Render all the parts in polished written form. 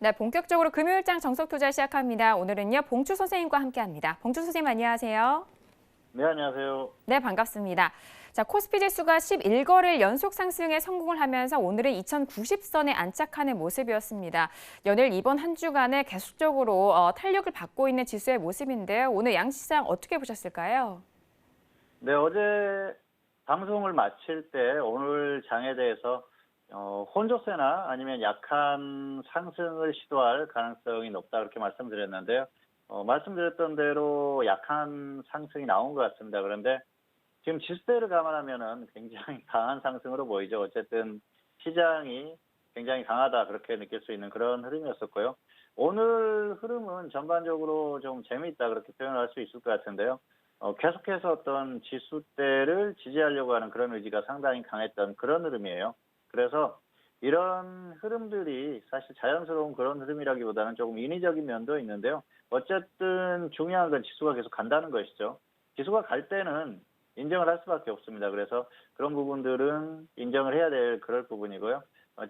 네, 본격적으로 금요일장 정석 투자 시작합니다. 오늘은요, 봉추 선생님과 함께합니다. 봉추 선생님 안녕하세요. 네, 안녕하세요. 네, 반갑습니다. 자, 코스피 지수가 11거래일 연속 상승에 성공을 하면서 오늘은 2090선에 안착하는 모습이었습니다. 연일 이번 한 주간에 계속적으로 탄력을 받고 있는 지수의 모습인데요. 오늘 양시장 어떻게 보셨을까요? 네, 어제 방송을 마칠 때 오늘 장에 대해서 혼조세나 아니면 약한 상승을 시도할 가능성이 높다 그렇게 말씀드렸는데요. 말씀드렸던 대로 약한 상승이 나온 것 같습니다. 그런데 지금 지수대를 감안하면은 굉장히 강한 상승으로 보이죠. 어쨌든 시장이 굉장히 강하다 그렇게 느낄 수 있는 그런 흐름이었었고요. 오늘 흐름은 전반적으로 좀 재미있다 그렇게 표현할 수 있을 것 같은데요. 계속해서 어떤 지수대를 지지하려고 하는 그런 의지가 상당히 강했던 그런 흐름이에요. 그래서 이런 흐름들이 사실 자연스러운 그런 흐름이라기보다는 조금 인위적인 면도 있는데요. 어쨌든 중요한 건 지수가 계속 간다는 것이죠. 지수가 갈 때는 인정을 할 수밖에 없습니다. 그래서 그런 부분들은 인정을 해야 될 그럴 부분이고요.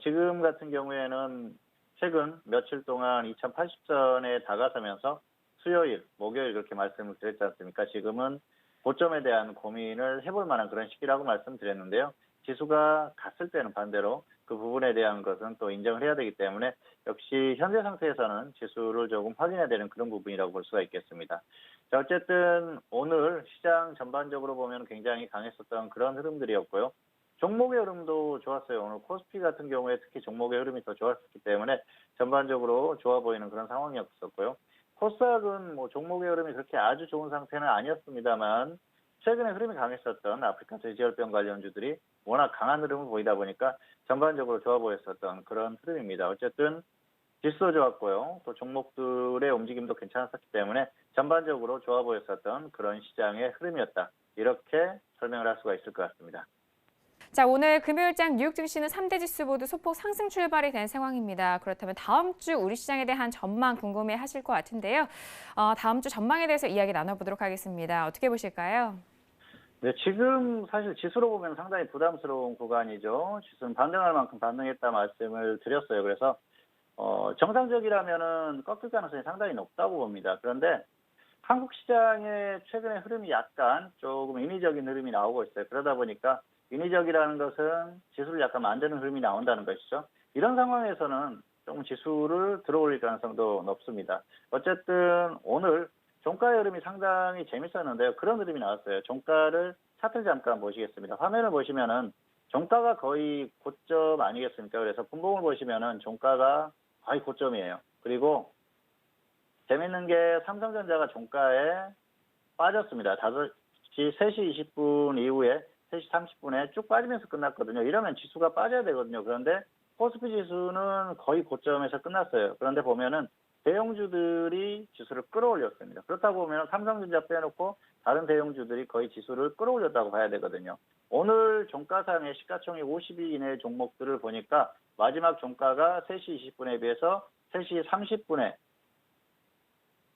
지금 같은 경우에는 최근 며칠 동안 2080선에 다가서면서 수요일, 목요일 그렇게 말씀을 드렸지 않습니까? 지금은 고점에 대한 고민을 해볼 만한 그런 시기라고 말씀드렸는데요. 지수가 갔을 때는 반대로 그 부분에 대한 것은 또 인정을 해야 되기 때문에 역시 현재 상태에서는 지수를 조금 확인해야 되는 그런 부분이라고 볼 수가 있겠습니다. 자, 어쨌든 오늘 시장 전반적으로 보면 굉장히 강했었던 그런 흐름들이었고요. 종목의 흐름도 좋았어요. 오늘 코스피 같은 경우에 특히 종목의 흐름이 더 좋았기 때문에 전반적으로 좋아 보이는 그런 상황이었었고요. 코스닥은 뭐 종목의 흐름이 그렇게 아주 좋은 상태는 아니었습니다만 최근에 흐름이 강했었던 아프리카 돼지열병 관련주들이 워낙 강한 흐름을 보이다 보니까 전반적으로 좋아 보였었던 그런 흐름입니다. 어쨌든 지수도 좋았고요. 또 종목들의 움직임도 괜찮았었기 때문에 전반적으로 좋아 보였었던 그런 시장의 흐름이었다. 이렇게 설명을 할 수가 있을 것 같습니다. 자, 오늘 금요일장 뉴욕 증시는 3대 지수 모두 소폭 상승 출발이 된 상황입니다. 그렇다면 다음 주 우리 시장에 대한 전망 궁금해 하실 것 같은데요. 다음 주 전망에 대해서 이야기 나눠보도록 하겠습니다. 어떻게 보실까요? 네, 지금 사실 지수로 보면 상당히 부담스러운 구간이죠. 지수는 반등할 만큼 반등했다 말씀을 드렸어요. 그래서 정상적이라면은 꺾일 가능성이 상당히 높다고 봅니다. 그런데 한국 시장의 최근의 흐름이 약간 조금 인위적인 흐름이 나오고 있어요. 그러다 보니까 인위적이라는 것은 지수를 약간 만드는 흐름이 나온다는 것이죠. 이런 상황에서는 조금 지수를 들어올릴 가능성도 높습니다. 어쨌든 오늘 종가의 흐름이 상당히 재밌었는데요. 그런 흐름이 나왔어요. 종가를 차트를 잠깐 보시겠습니다. 화면을 보시면은 종가가 거의 고점 아니겠습니까? 그래서 분봉을 보시면은 종가가 거의 고점이에요. 그리고 재밌는 게 삼성전자가 종가에 빠졌습니다. 3시 20분 이후에 3시 30분에 쭉 빠지면서 끝났거든요. 이러면 지수가 빠져야 되거든요. 그런데 코스피 지수는 거의 고점에서 끝났어요. 그런데 보면은 대형주들이 지수를 끌어올렸습니다. 그렇다고 보면 삼성전자 빼놓고 다른 대형주들이 거의 지수를 끌어올렸다고 봐야 되거든요. 오늘 종가상의 시가총액 50위 이내의 종목들을 보니까 마지막 종가가 3시 20분에 비해서 3시 30분에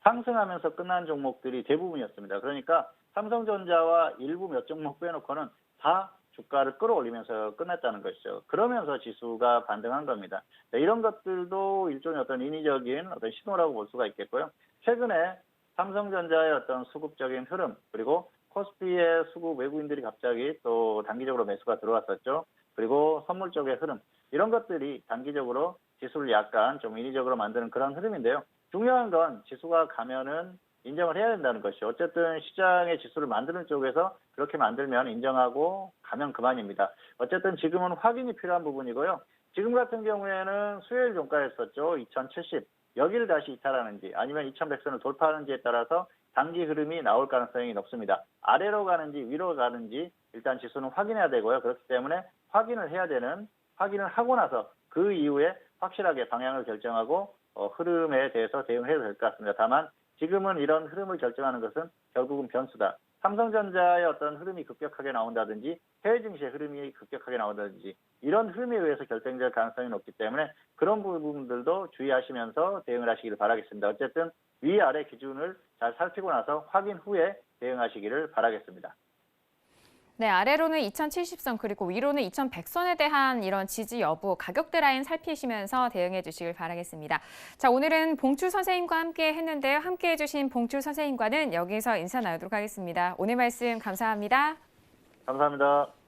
상승하면서 끝난 종목들이 대부분이었습니다. 그러니까 삼성전자와 일부 몇 종목 빼놓고는 다 주가를 끌어올리면서 끝났다는 것이죠. 그러면서 지수가 반등한 겁니다. 네, 이런 것들도 일종의 어떤 인위적인 어떤 신호라고 볼 수가 있겠고요. 최근에 삼성전자의 어떤 수급적인 흐름, 그리고 코스피의 수급 외국인들이 갑자기 또 단기적으로 매수가 들어왔었죠. 그리고 선물 쪽의 흐름, 이런 것들이 단기적으로 지수를 약간 좀 인위적으로 만드는 그런 흐름인데요. 중요한 건 지수가 가면은 인정을 해야 된다는 것이죠. 어쨌든 시장의 지수를 만드는 쪽에서 그렇게 만들면 인정하고 가면 그만입니다. 어쨌든 지금은 확인이 필요한 부분이고요. 지금 같은 경우에는 수요일 종가였었죠. 2070. 여기를 다시 이탈하는지 아니면 2100선을 돌파하는지에 따라서 단기 흐름이 나올 가능성이 높습니다. 아래로 가는지 위로 가는지 일단 지수는 확인해야 되고요. 그렇기 때문에 확인을 하고 나서 그 이후에 확실하게 방향을 결정하고 흐름에 대해서 대응해도 될 것 같습니다. 다만 지금은 이런 흐름을 결정하는 것은 결국은 변수다. 삼성전자의 어떤 흐름이 급격하게 나온다든지 해외 증시의 흐름이 급격하게 나온다든지 이런 흐름에 의해서 결정될 가능성이 높기 때문에 그런 부분들도 주의하시면서 대응을 하시기를 바라겠습니다. 어쨌든 위아래 기준을 잘 살피고 나서 확인 후에 대응하시기를 바라겠습니다. 네, 아래로는 2070선 그리고 위로는 2100선에 대한 이런 지지 여부, 가격대 라인 살피시면서 대응해 주시길 바라겠습니다. 자, 오늘은 봉출 선생님과 함께 했는데요. 함께 해주신 봉출 선생님과는 여기서 인사 나누도록 하겠습니다. 오늘 말씀 감사합니다. 감사합니다.